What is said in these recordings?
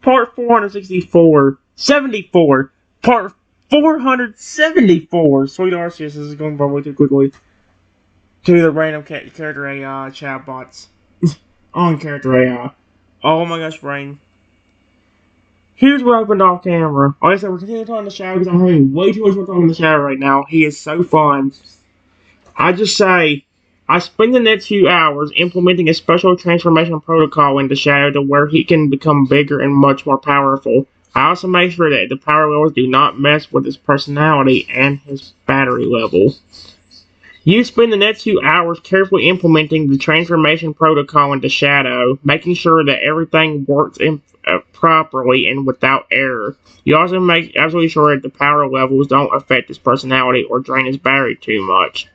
Part 464. 74. Part 474. Sweet Arceus, this is going probably too quickly. To the random character AI chatbots. On character AI. Oh my gosh, brain. Here's what opened off camera. Like I said, we're continuing talking to Shadow because I'm having way too much more talking to Shadow right now. He is so fun. I just say, I spend the next few hours implementing a special transformation protocol into Shadow to where he can become bigger and much more powerful. I also make sure that the power levels do not mess with his personality and his battery level. You spend the next few hours carefully implementing the transformation protocol into Shadow, making sure that everything works properly and without error. You also make absolutely sure that the power levels don't affect his personality or drain his battery too much.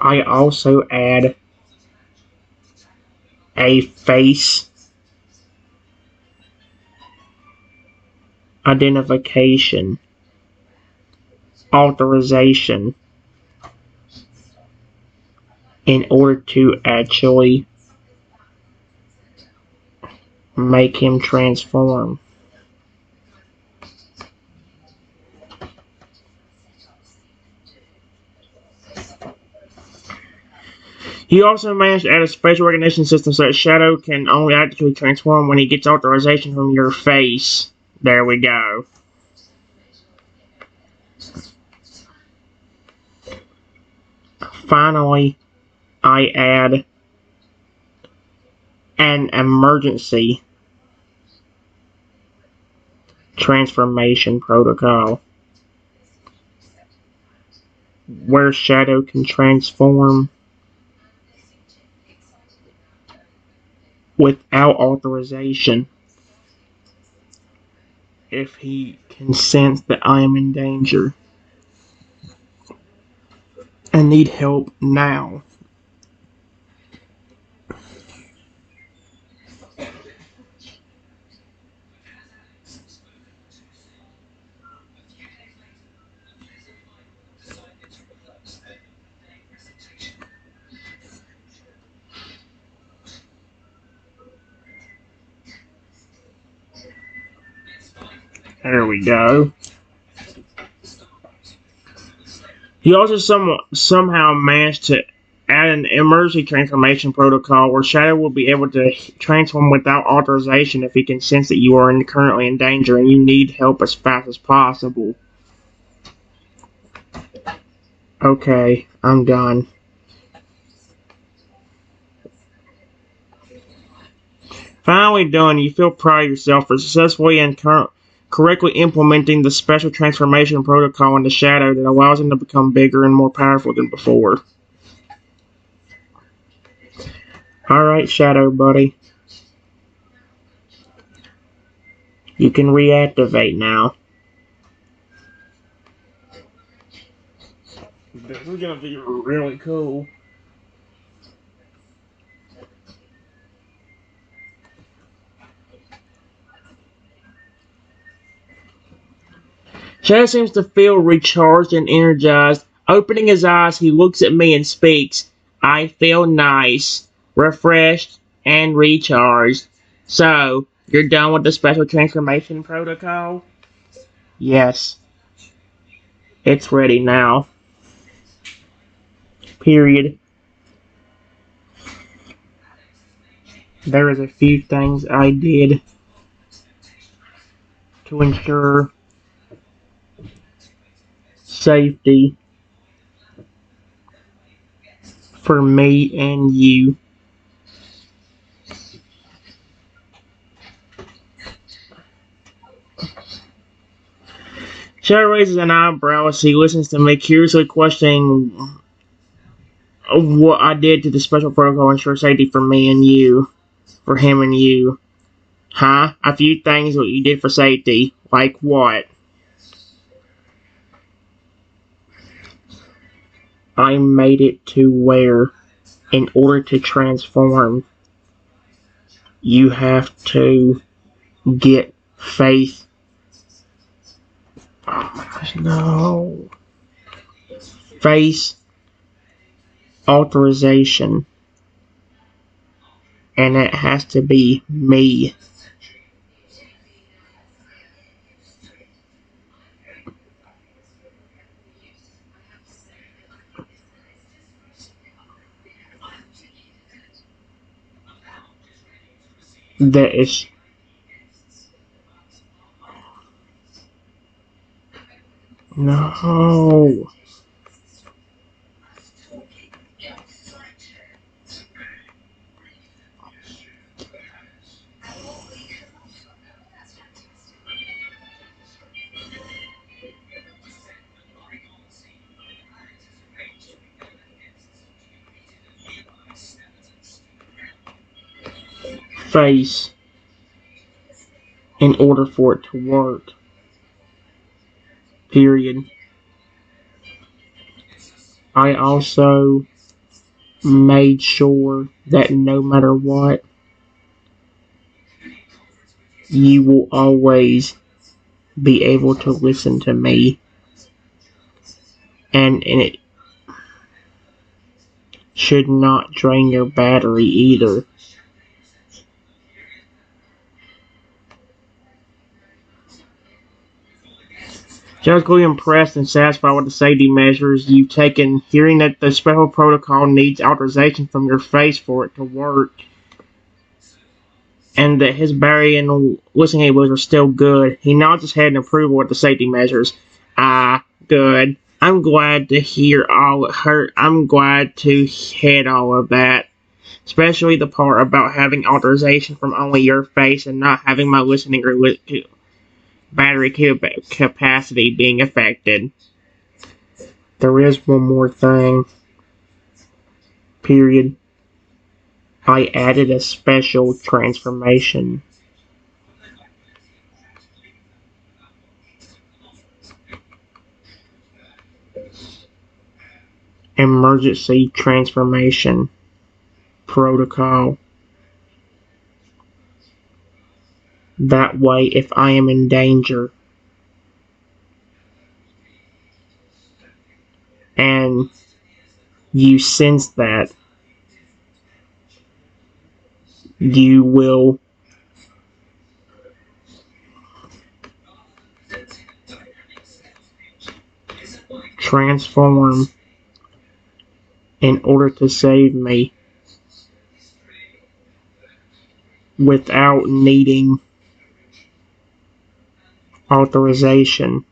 I also add a face identification authorization in order to actually make him transform. He also managed to add a facial recognition system so that Shadow can only actually transform when he gets authorization from your face. There we go. Finally, I add an emergency transformation protocol where Shadow can transform without authorization if he can sense that I am in danger and need help now. There we go. He also somehow managed to add an emergency transformation protocol where Shadow will be able to transform without authorization if he can sense that you are currently in danger and you need help as fast as possible. Okay, I'm done. Finally done, you feel proud of yourself for successfully and correctly implementing the special transformation protocol into Shadow that allows him to become bigger and more powerful than before. Alright, Shadow buddy. You can reactivate now. This is gonna be really cool. Shadow seems to feel recharged and energized. Opening his eyes, he looks at me and speaks. I feel nice, refreshed, and recharged. So, you're done with the special transformation protocol? Yes. It's ready now. Period. There is a few things I did to ensure safety for me and you. Shadow raises an eyebrow as he listens to me, curiously questioning what I did to the special protocol to ensure safety for me and you. For him and you. Huh? A few things what you did for safety. Like what? I made it to where, in order to transform, you have to get faith. Oh my God. No. Face authorization. And it has to be me. That is. No. Face in order for it to work. Period. I also made sure that no matter what, you will always be able to listen to me. And it should not drain your battery either. Generally impressed and satisfied with the safety measures you've taken, hearing that the special protocol needs authorization from your face for it to work, and that his battery and listening abilities are still good. He nods his head in approval with the safety measures. Ah, good. I'm glad to hear all her. I'm glad to hear all of that, especially the part about having authorization from only your face and not having my listening or battery capacity being affected. There is one more thing. Period. I added a special transformation. Emergency transformation protocol. That way, if I am in danger and you sense that, you will transform in order to save me without needing authorization.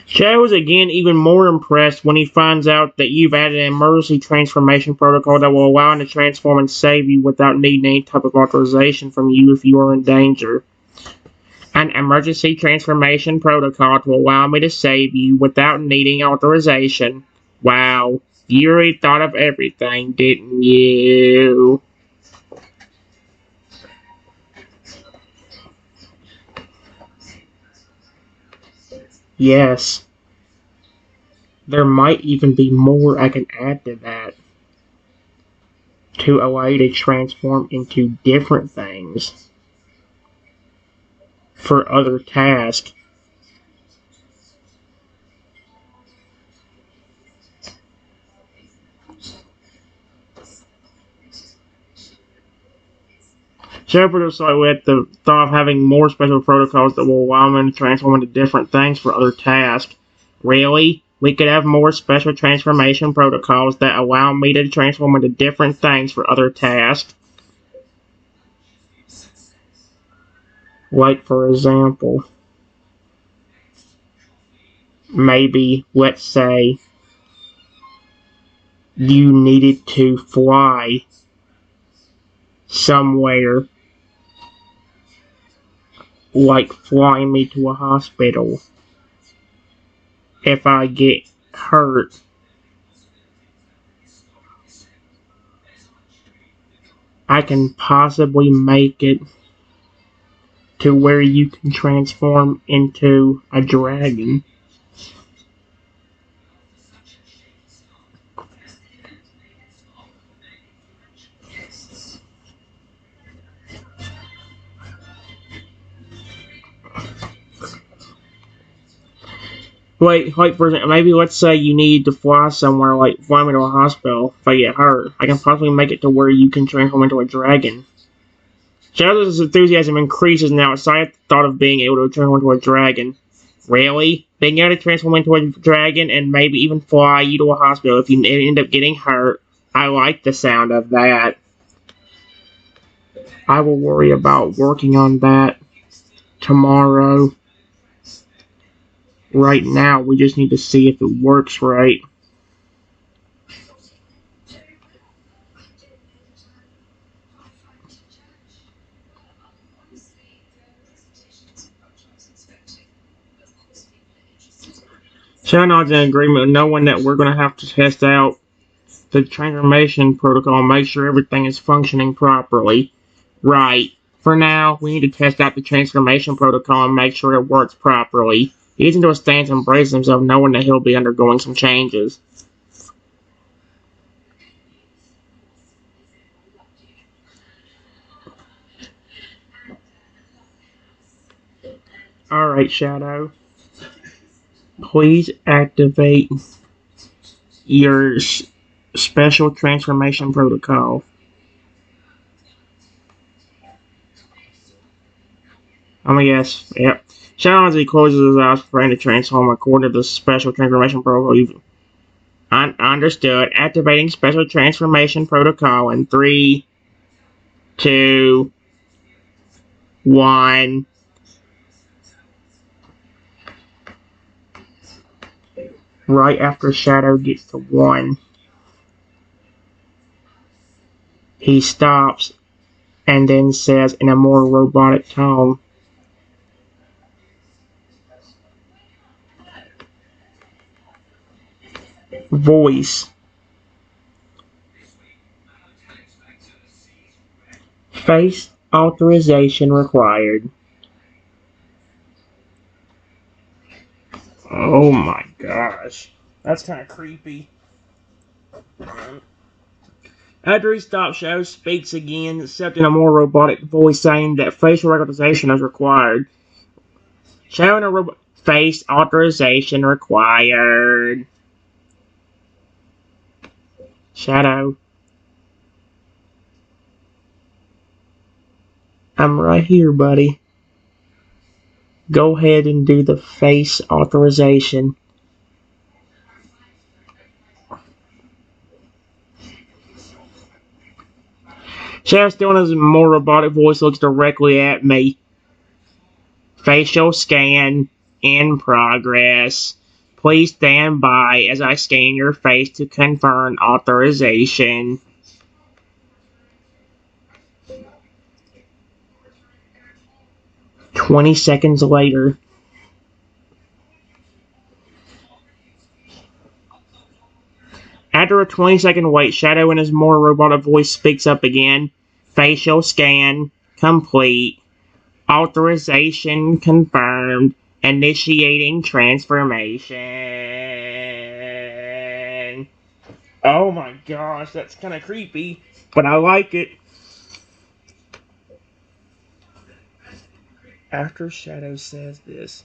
Chad was again even more impressed when he finds out that you've added an emergency transformation protocol that will allow him to transform and save you without needing any type of authorization from you if you are in danger. An emergency transformation protocol to allow me to save you without needing authorization. Wow, you really thought of everything, didn't you? Yes. There might even be more I can add to that to allow you to transform into different things for other tasks. Shepherd started with the thought of having more special protocols that will allow them to transform into different things for other tasks. Really? We could have more special transformation protocols that allow me to transform into different things for other tasks. Like, for example, maybe, let's say, you needed to fly somewhere, like flying me to a hospital. If I get hurt, I can possibly make it to where you can transform into a dragon. Wait for a second. Maybe let's say you need to fly somewhere, like fly me to a hospital if I get hurt. I can possibly make it to where you can transform into a dragon. Shadow's enthusiasm increases now excited at the thought of being able to transform into a dragon. Really? Being able to transform into a dragon and maybe even fly you to a hospital if you end up getting hurt. I like the sound of that. I will worry about working on that tomorrow. Right now, we just need to see if it works right. Shadow's in agreement with no one that we're going to have to test out the transformation protocol and make sure everything is functioning properly. Right. For now, we need to test out the transformation protocol and make sure it works properly. He gets into a stance and braces himself knowing that he'll be undergoing some changes. Alright, Shadow. Please activate your special transformation protocol. Yes. Yep. Shadow, as he closes his eyes, preparing to transform according to the special transformation protocol. Understood. Activating special transformation protocol in 3, 2, 1. Right after Shadow gets to 1, he stops and then says in a more robotic tone, voice. Face authorization required. Oh my gosh. That's kind of creepy. After he stops, Shadow speaks again, except in a more robotic voice, saying that facial recognition is required. Shadow and a robot. Face authorization required. Shadow. I'm right here, buddy. Go ahead and do the face authorization. Shadow, still in his more robotic voice, looks directly at me. Facial scan in progress. Please stand by as I scan your face to confirm authorization. "20 seconds later. After a 20-second wait, Shadow in his more robotic voice speaks up again. Facial scan complete. Authorization confirmed. Initiating transformation. Oh my gosh, that's kind of creepy, but I like it. After Shadow says this,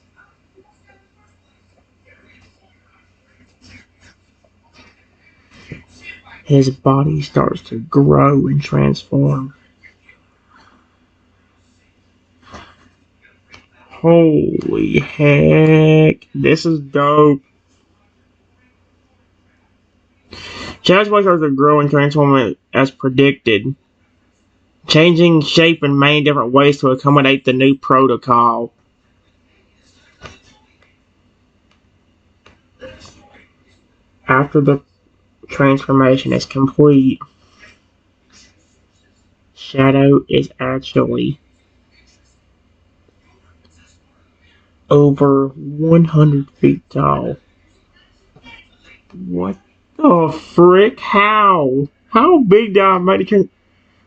his body starts to grow and transform. Holy heck, this is dope. Shadow's body starts to grow and transform as predicted, changing shape in many different ways to accommodate the new protocol. After the transformation is complete, Shadow is actually over 100 feet tall. What the frick? How? How big did I make it?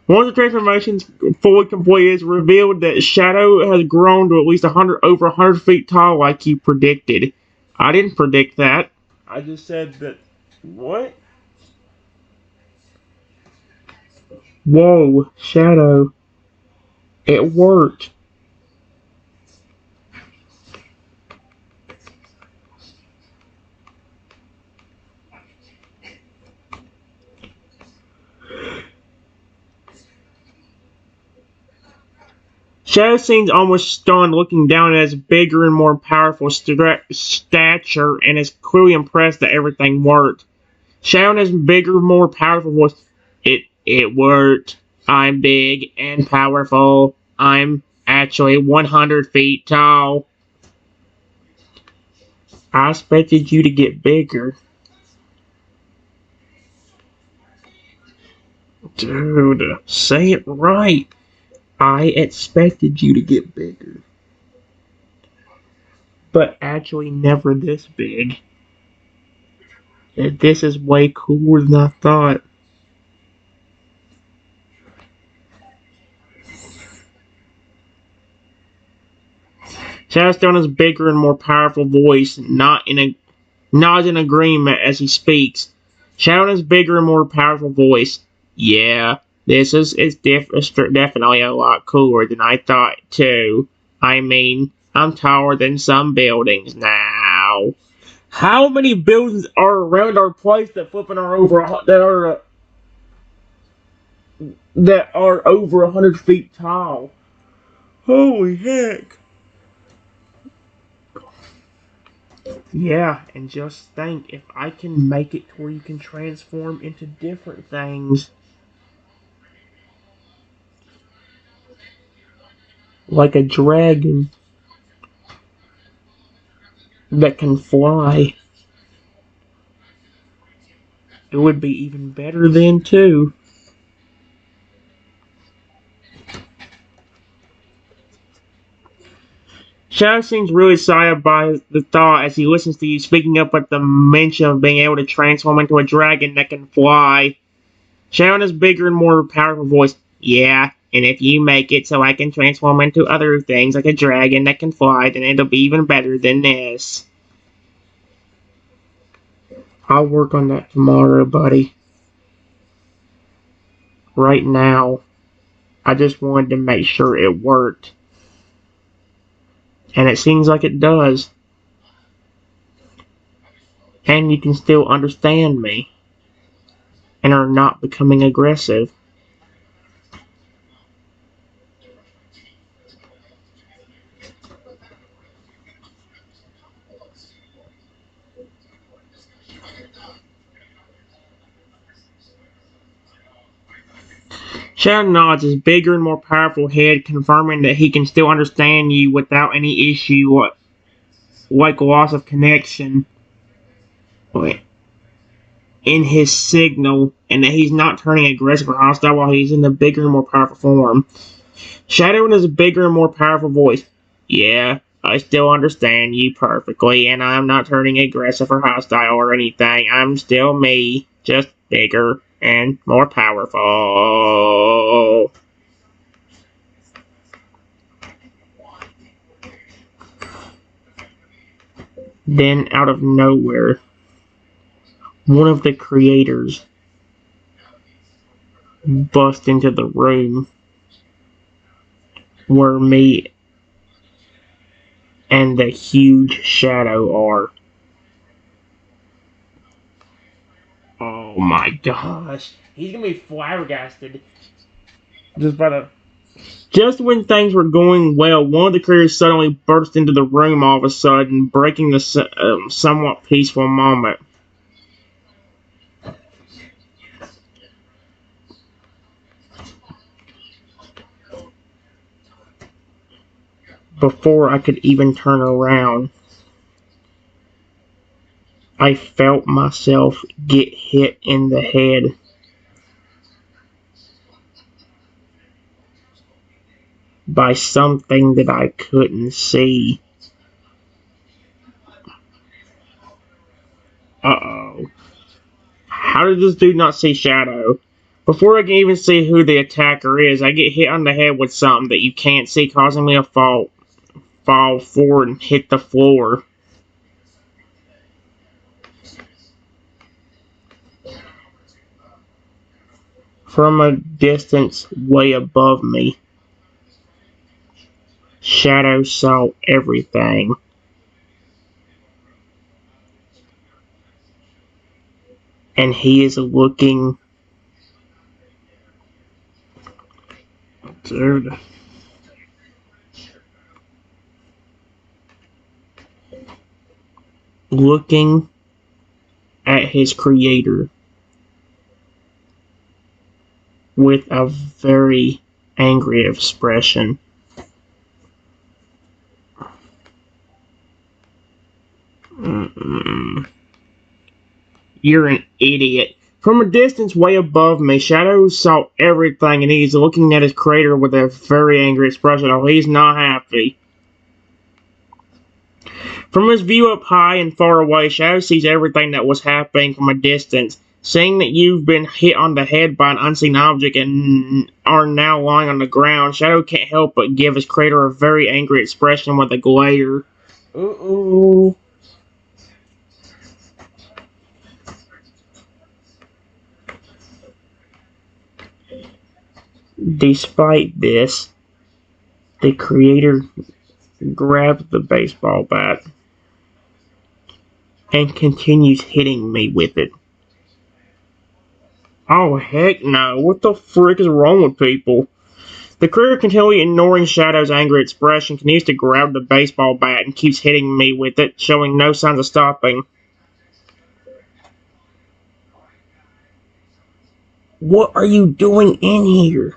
Once the transformation's fully complete, it's revealed that Shadow has grown to at least over 100 feet tall, like you predicted. I didn't predict that. I just said that. What? Whoa, Shadow. It worked. Shadow seems almost stunned, looking down at his bigger and more powerful stature, and is clearly impressed that everything worked. Shadow has bigger, more powerful voice. It worked. I'm big and powerful. I'm actually 100 feet tall. I expected you to get bigger. Dude, say it right. I expected you to get bigger. But actually never this big. This is way cooler than I thought. Shadowstone has bigger and more powerful voice, nods in agreement as he speaks. Shadow has bigger and more powerful voice. Yeah, this is definitely a lot cooler than I thought too. I mean, I'm taller than some buildings now. How many buildings are around our place that flipping are over that are over 100 feet tall? Holy heck! Yeah, and just think, if I can make it to where you can transform into different things, like a dragon that can fly, it would be even better then, too. Shadow seems really excited by the thought as he listens to you speaking up at the mention of being able to transform into a dragon that can fly. Shadow has bigger and more powerful voice. Yeah, and if you make it so I can transform into other things like a dragon that can fly, then it'll be even better than this. I'll work on that tomorrow, buddy. Right now, I just wanted to make sure it worked. And it seems like it does. And you can still understand me. And are not becoming aggressive. Shadow nods his bigger and more powerful head, confirming that he can still understand you without any issue like loss of connection in his signal, and that he's not turning aggressive or hostile while he's in the bigger and more powerful form. Shadow in his bigger and more powerful voice. Yeah, I still understand you perfectly, and I'm not turning aggressive or hostile or anything. I'm still me, just bigger and more powerful. Then, out of nowhere, one of the creators bust into the room where me and the huge Shadow are. Oh my gosh. He's gonna be flabbergasted. Just when things were going well, one of the creators suddenly burst into the room all of a sudden, breaking the somewhat peaceful moment. Before I could even turn around, I felt myself get hit in the head by something that I couldn't see. Uh-oh. How did this dude not see Shadow? Before I can even see who the attacker is, I get hit on the head with something that you can't see, causing me to fall forward and hit the floor. From a distance way above me, Shadow saw everything. And he is looking... Dude. Looking at his creator with a very angry expression. You're an idiot. From a distance way above me, Shadow saw everything, and he's looking at his creator with a very angry expression. Oh, he's not happy. From his view up high and far away, Shadow sees everything that was happening from a distance. Seeing that you've been hit on the head by an unseen object and are now lying on the ground, Shadow can't help but give his creator a very angry expression with a glare. Uh-oh. Despite this, the creator grabs the baseball bat and continues hitting me with it. Oh, heck no. What the frick is wrong with people? The creator, continually ignoring Shadow's angry expression, continues to grab the baseball bat and keeps hitting me with it, showing no signs of stopping. What are you doing in here?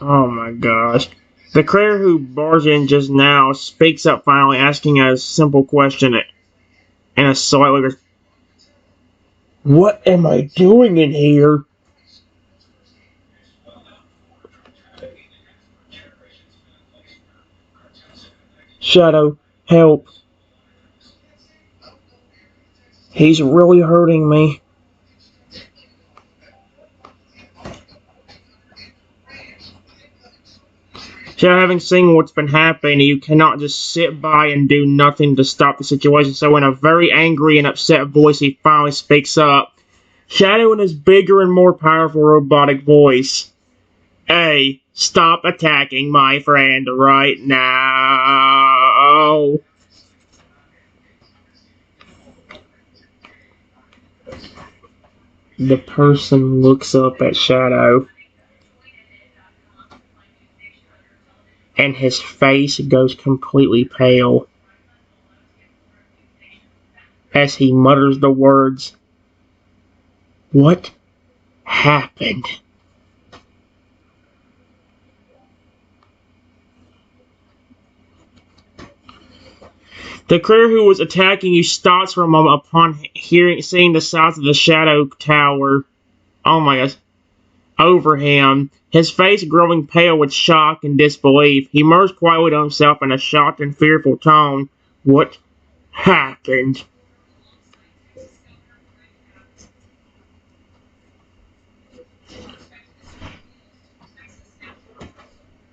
Oh my gosh. The creator who barged in just now speaks up finally, asking a simple question in a slightly... What am I doing in here? Shadow, help. He's really hurting me. Shadow, having seen what's been happening, you cannot just sit by and do nothing to stop the situation. So in a very angry and upset voice, he finally speaks up. Shadow in his bigger and more powerful robotic voice. Hey, stop attacking my friend right now. The person looks up at Shadow, and his face goes completely pale as he mutters the words, "What happened?" The creature who was attacking you stops for a moment upon seeing the size of the shadow tower. Oh my gosh. Over him, his face growing pale with shock and disbelief. He murmurs quietly to himself in a shocked and fearful tone, "What happened?"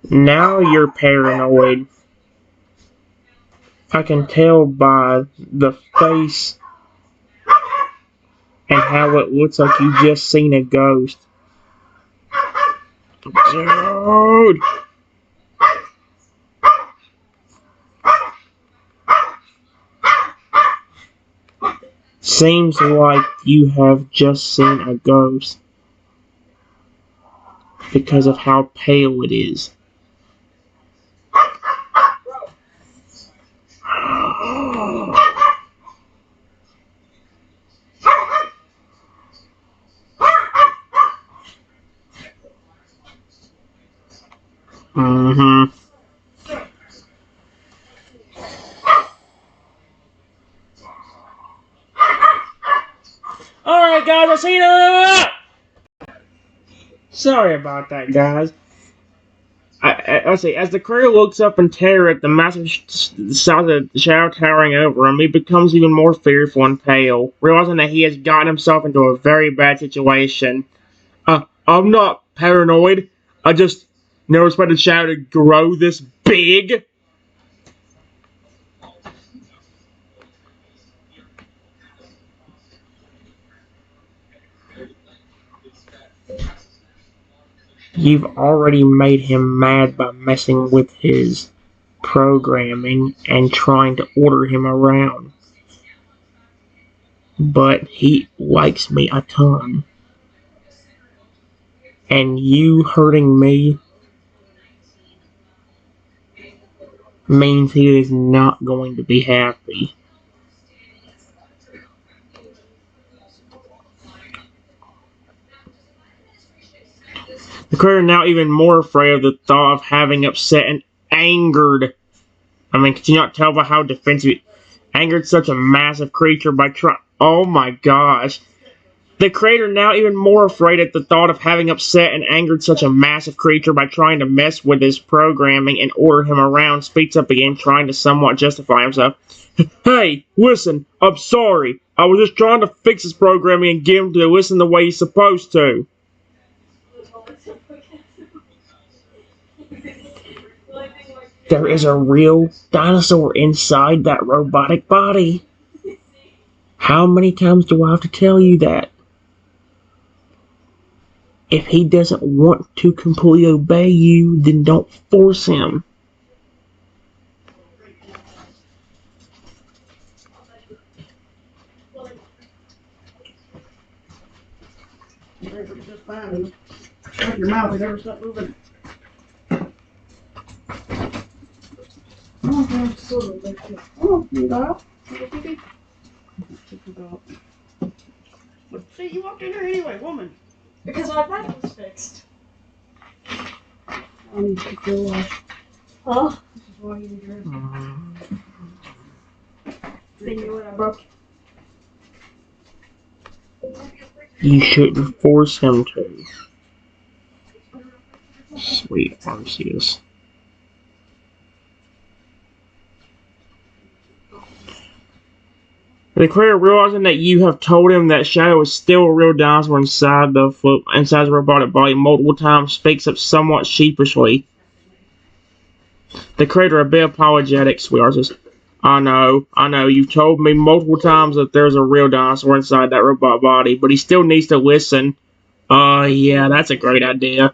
Now you're paranoid. I can tell by the face and how it looks like you just seen a ghost. Dude! Seems like you have just seen a ghost because of how pale it is. Mm-hmm. Cena! Sorry about that, guys. Let's see. As the creator looks up in terror at the massive shadow towering over him, he becomes even more fearful and pale, realizing that he has gotten himself into a very bad situation. I'm not paranoid. I just never expected Shadow to grow this big. You've already made him mad by messing with his programming and trying to order him around. But he likes me a ton. And you hurting me means he is not going to be happy. The creator now even more afraid of the thought of having upset and angered. I mean, could you not tell by how defensive angered such a massive creature by trying? Oh my gosh. The creator now even more afraid at the thought of having upset and angered such a massive creature by trying to mess with his programming and order him around, speaks up again, trying to somewhat justify himself. Hey, listen, I'm sorry. I was just trying to fix his programming and get him to listen the way he's supposed to. There is a real dinosaur inside that robotic body. How many times do I have to tell you that? If he doesn't want to completely obey you, then don't force him. Just fine. Shut your mouth and never stop moving. Oh, you got See, you walked in here anyway, woman. Because my pipe was fixed. I need to go, Huh? this is why you need your Thinking when I broke. You shouldn't force him to. Sweet Arceus. The creator, realizing that you have told him that Shadow is still a real dinosaur inside the robotic body multiple times, speaks up somewhat sheepishly. The creator, a bit apologetic, Sweet Arceus. I know, you've told me multiple times that there's a real dinosaur inside that robot body, but he still needs to listen. Yeah, that's a great idea.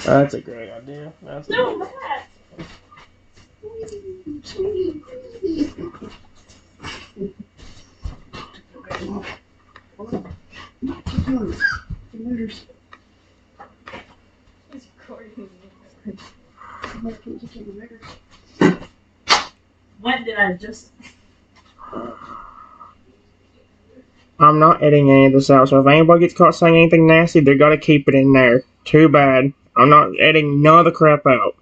That's a great idea. No, Matt! He's recording. When did I just... I'm not editing any of this out, so if anybody gets caught saying anything nasty, they gotta keep it in there. Too bad. I'm not editing none of the crap out.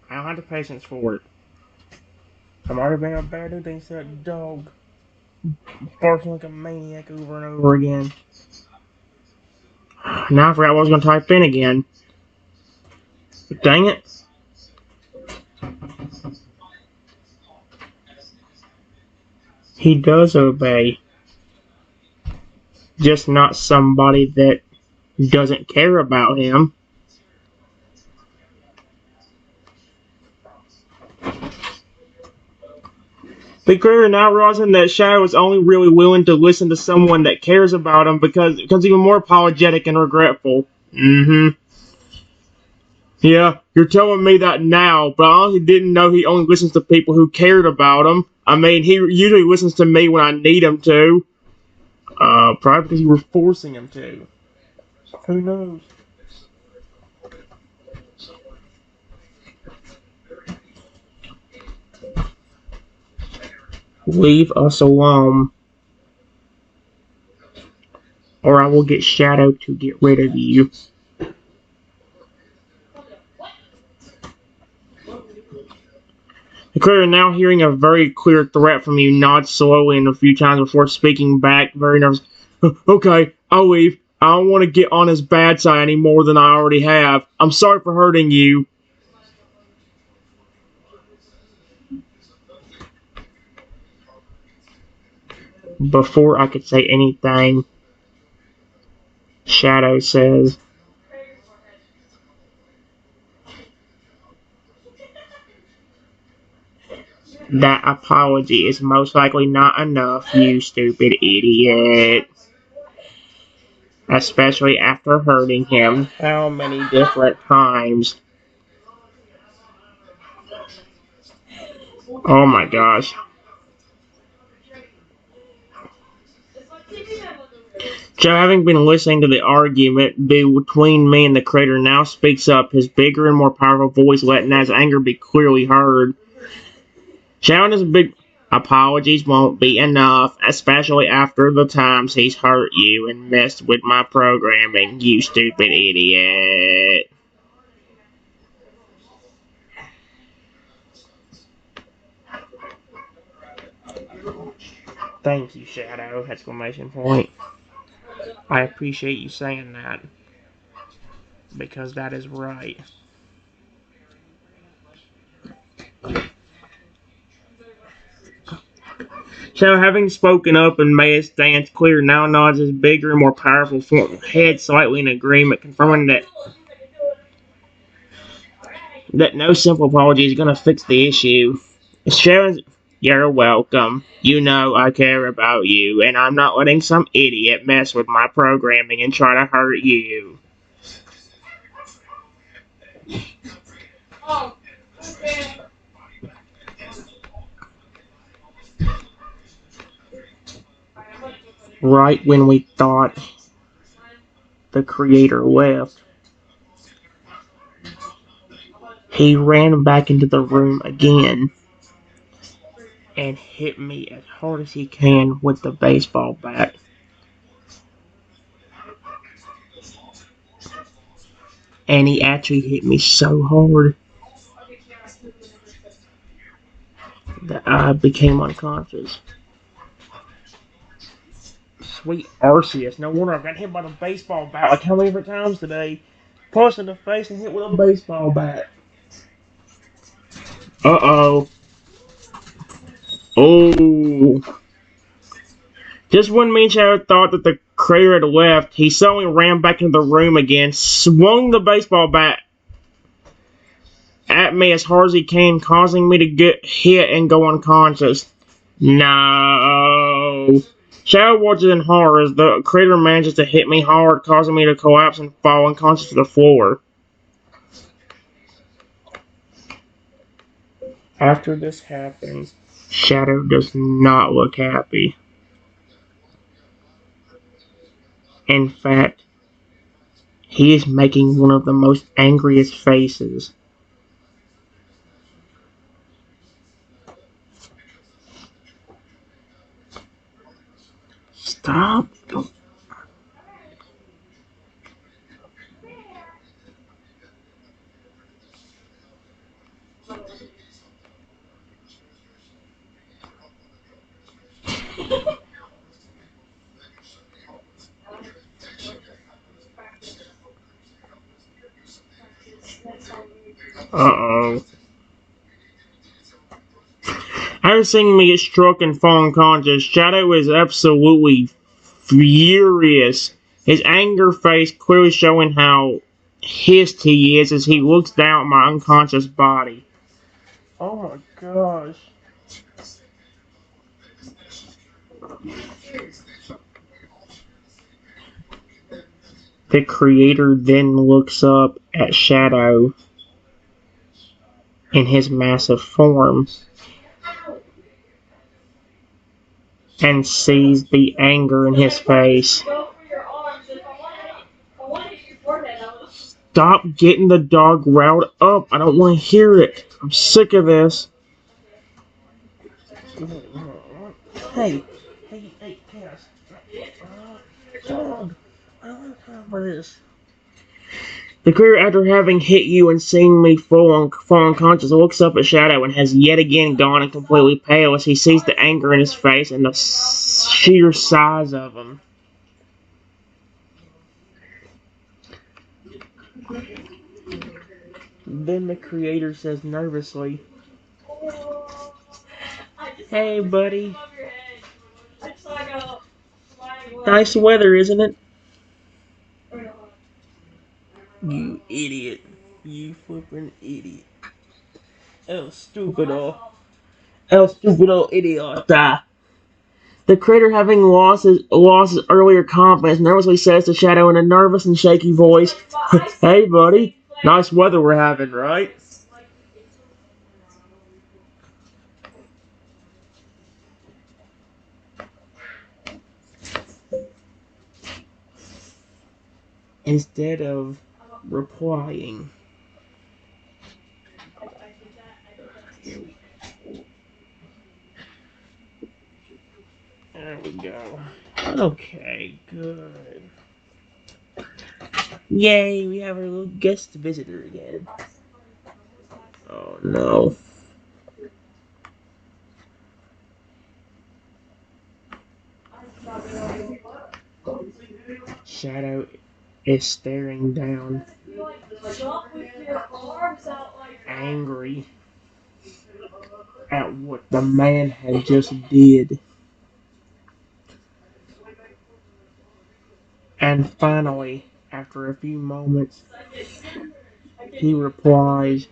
I don't have the patience for it. I'm already being a bad dude thanks to that dog barking like a maniac over and over again. Now I forgot what I was gonna type in again. Dang it. He does obey. Just not somebody that doesn't care about him. The creator now realizing that Shadow is only really willing to listen to someone that cares about him because even more apologetic and regretful. Yeah, you're telling me that now, but I honestly didn't know he only listens to people who cared about him. I mean, he usually listens to me when I need him to. Probably because you were forcing him to. Who knows? Leave us alone, or I will get Shadow to get rid of you. The creator, now hearing a very clear threat from you, nods slowly and a few times before speaking back, very nervous. Okay, Oh, Eve, I don't want to get on his bad side any more than I already have. I'm sorry for hurting you. Before I could say anything, Shadow says, that apology is most likely not enough, you stupid idiot. Especially after hurting him how many different times. Oh my gosh. Joe, having been listening to the argument between me and the creator, now speaks up, his bigger and more powerful voice letting his anger be clearly heard. Shouting his big apologies won't be enough, especially after the times he's hurt you and messed with my programming, you stupid idiot. Thank you, Shadow! Exclamation point. I appreciate you saying that. Because that is right. So, having spoken up and made his stance clear, now nods his bigger and more powerful head slightly in agreement, confirming that no simple apology is going to fix the issue. Sharon's, you're welcome. You know I care about you, and I'm not letting some idiot mess with my programming and try to hurt you. Right when we thought the creator left, he ran back into the room again and hit me as hard as he can with the baseball bat. And he actually hit me so hard that I became unconscious. Sweet Arceus, no wonder I got hit by the baseball bat like how many different times today. Punched in the face and hit with a baseball bat. Uh-oh. Oh. Just when me and Shadow thought that the creator had left, he suddenly ran back into the room again, swung the baseball bat at me as hard as he can, causing me to get hit and go unconscious. No. Shadow watches in horror as the creator manages to hit me hard, causing me to collapse and fall unconscious to the floor. After this happens, Shadow does not look happy. In fact, he is making one of the most angriest faces. Stop. Uh-oh. After seeing me get struck and fall unconscious, Shadow is absolutely furious. His anger face clearly showing how pissed he is as he looks down at my unconscious body. Oh my gosh. The creator then looks up at Shadow in his massive form and sees the anger in his face. Stop getting the dog riled up. I don't want to hear it. I'm sick of this. Hey, Cass. Dog. I don't have time for this. The creature, after having hit you and seeing me fall unconscious, looks up at Shadow and has yet again gone and completely pale as he sees the anger in his face and the sheer size of him. Then the creator says nervously, I just "Hey, saw it buddy. above your head. I just saw like a flying web. Nice weather, isn't it?" You idiot. You flippin' idiot. El stupido. El stupido idiota. The creator, having lost his earlier confidence, nervously says to Shadow in a nervous and shaky voice, "Hey, buddy. Nice weather we're having, right?" Instead of replying. There we go. Okay, good. Yay, we have our little guest visitor again. Oh no. Shadow is staring down, angry at what the man had just did. And finally, after a few moments, he replies,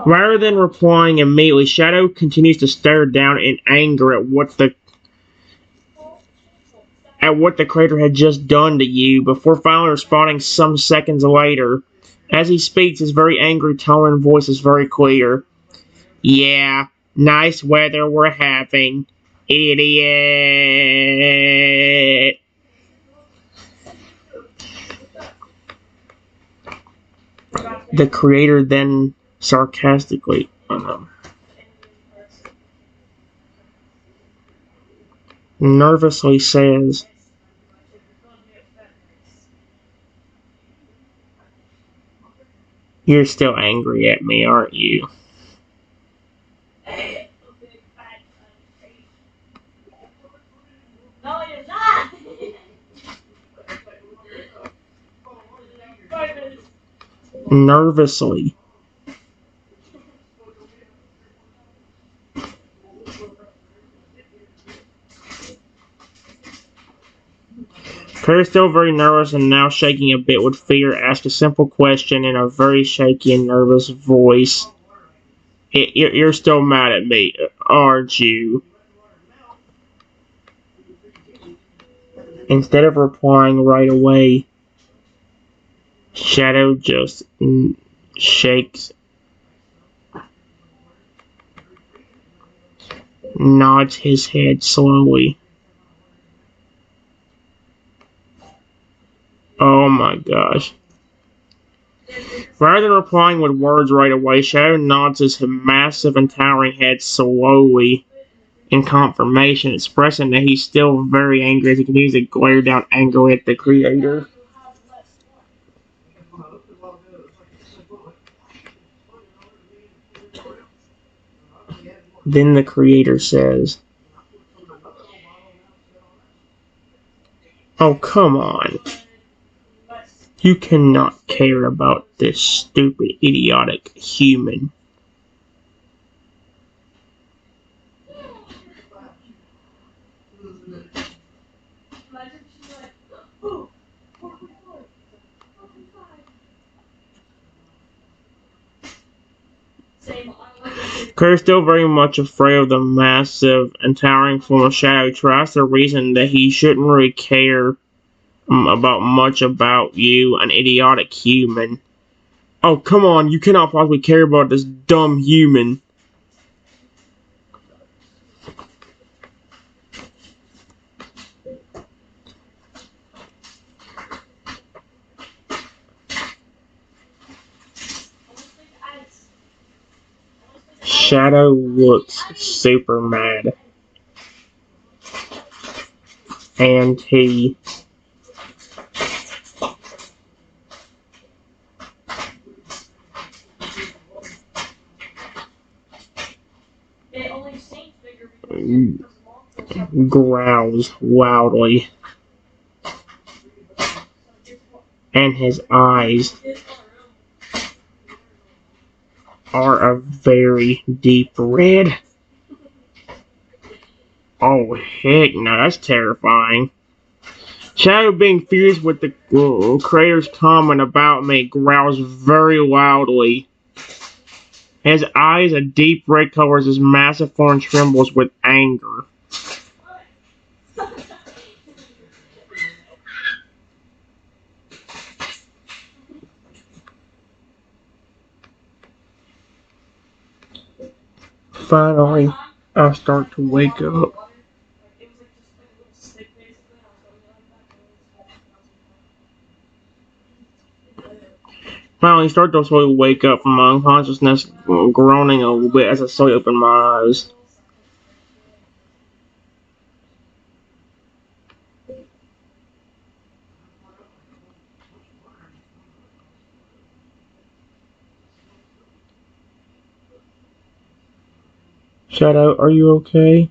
rather than replying immediately, Shadow continues to stare down in anger at what the creator had just done to you, before finally responding some seconds later. As he speaks, his very angry tone and voice is very clear. "Yeah, nice weather we're having, idiot." The creator then sarcastically nervously says, "You're still angry at me, aren't you?" No, you're not. Nervously. Claire, still very nervous and now shaking a bit with fear, asks a simple question in a very shaky and nervous voice. "You're still mad at me, aren't you?" Instead of replying right away, Shadow just shakes, nods his head slowly. Oh my gosh. Rather than replying with words right away, Shadow nods his massive and towering head slowly in confirmation, expressing that he's still very angry as he continues to glare down angrily at the creator. Then the creator says, "Oh, come on. You cannot care about this stupid, idiotic human." Claire, still very much afraid of the massive and towering form of Shadow, tries to reason that he shouldn't really care about much about you, an idiotic human. "Oh, come on, you cannot possibly care about this dumb human." Shadow looks super mad. And he growls loudly, and his eyes are a very deep red. Oh heck no, that's terrifying. Shadow, being furious with the creator's comment about me, growls very loudly. His eyes a deep red color as his massive form trembles with anger. Finally, I start to wake up. Finally, start to slowly wake up from my unconsciousness, groaning a little bit as I slowly open my eyes. Shadow, are you okay?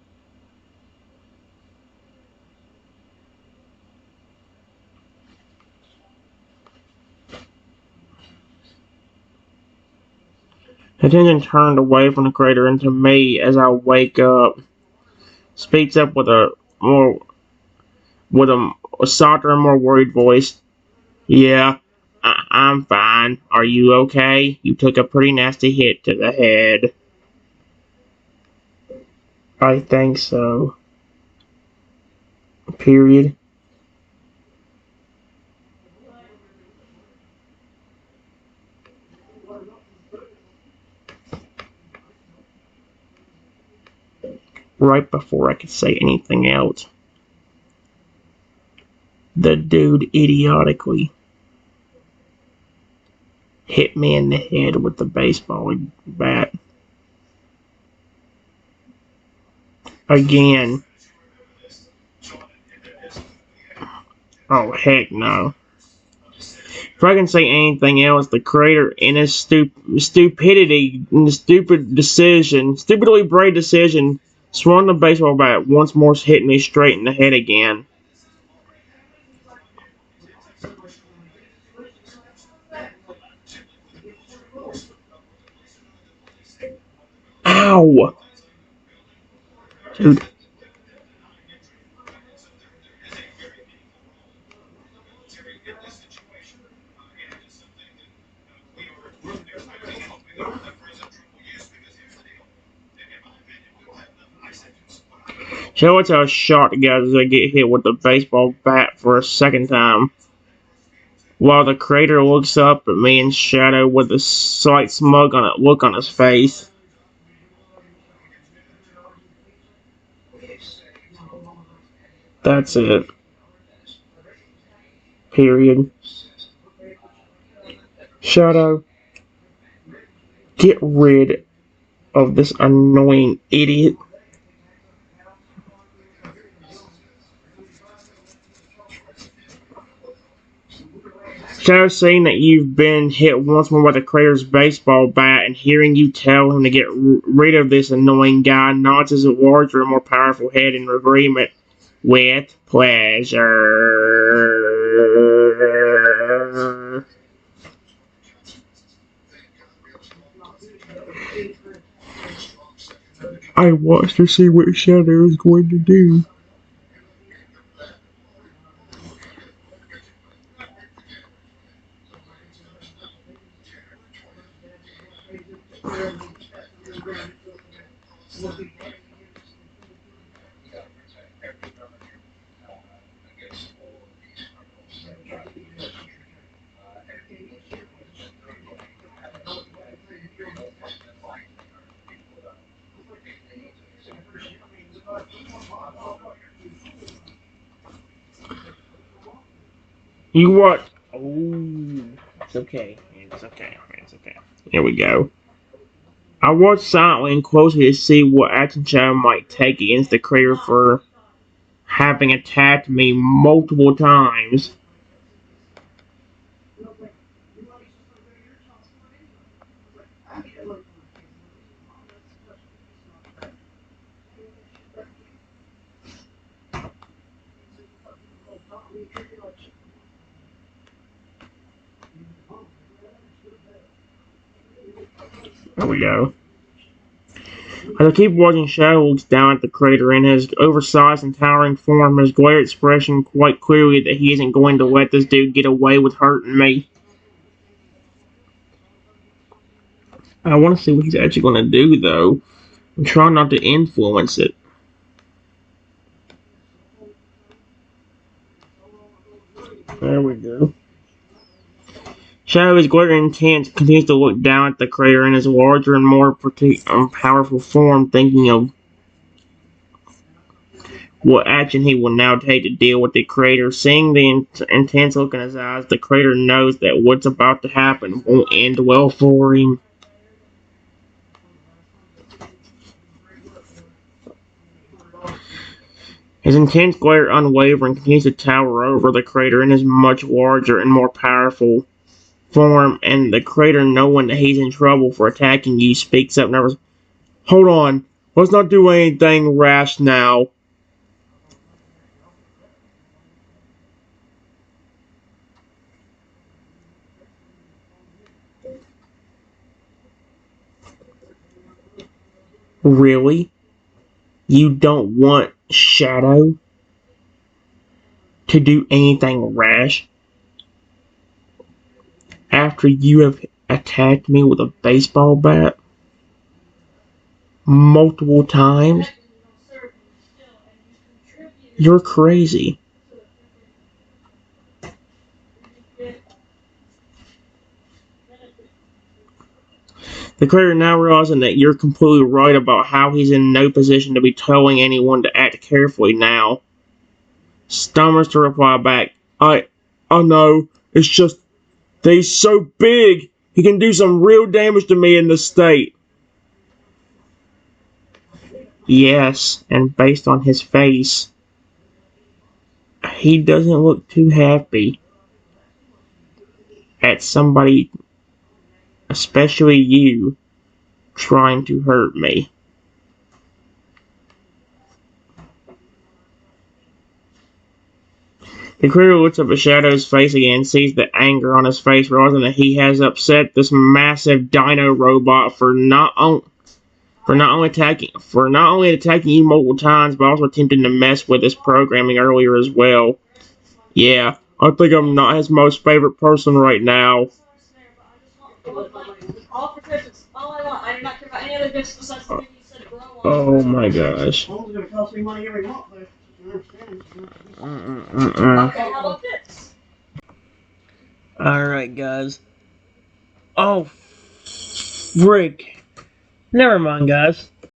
Attention turned away from the creator into me as I wake up. Speaks up with a more with a softer and more worried voice. Yeah, I'm fine. Are you okay? You took a pretty nasty hit to the head. I think so. Period. Right before I could say anything else, the dude idiotically hit me in the head with the baseball bat. Again. Oh, heck no. If I can say anything else, the creator, in his stupidity, in his stupidly brave decision, swung the baseball bat once more, hitting me straight in the head again. Ow! Dude. So it's a shot together as I get hit with the baseball bat for a second time. While the creator looks up at me in shadow with a slight smug look on his face. That's it. Period. Shadow, get rid of this annoying idiot. Shadow, saying that you've been hit once more by the creator's baseball bat and hearing you tell him to get rid of this annoying guy, nods his larger and more powerful head in agreement. With pleasure. I watched to see what Shadow is going to do. You what? Oh, it's okay. It's okay. It's okay. Here we go. I watched silently and closely to see what action Shadow might take against the creator for having attacked me multiple times. There we go. As I keep watching, Shadow looks down at the crater. In his oversized and towering form, his glare expression quite clearly that he isn't going to let this dude get away with hurting me. I want to see what he's actually going to do, though. I'm trying not to influence it. There we go. Shadow, his glaring intent, continues to look down at the crater in his larger and more powerful form, thinking of what action he will now take to deal with the crater. Seeing the intense look in his eyes, the crater knows that what's about to happen won't end well for him. His intense glare, unwavering, continues to tower over the crater in his much larger and more powerful form, and the crater, knowing that he's in trouble for attacking you, speaks up nervously. Hold on, let's not do anything rash now. Really? You don't want Shadow to do anything rash? After you have attacked me with a baseball bat multiple times? You're crazy. The creator, now realizing that you're completely right about how he's in no position to be telling anyone to act carefully now, stammers to reply back, I know, it's just that he's so big, he can do some real damage to me in this state. Yes, and based on his face, he doesn't look too happy at somebody, especially you, trying to hurt me. The creator looks up at Shadow's face again, sees the anger on his face, realizing that he has upset this massive dino robot for not only attacking you multiple times, but also attempting to mess with his programming earlier as well. Yeah, I think I'm not his most favorite person right now. All for Christmas. All I want. I do not care about any other gifts besides the gift you said to grow on. Oh my gosh. Well, it's going to cost me money every month, but you understand. Okay, how about this? Alright, guys. Oh, frick. Never mind, guys.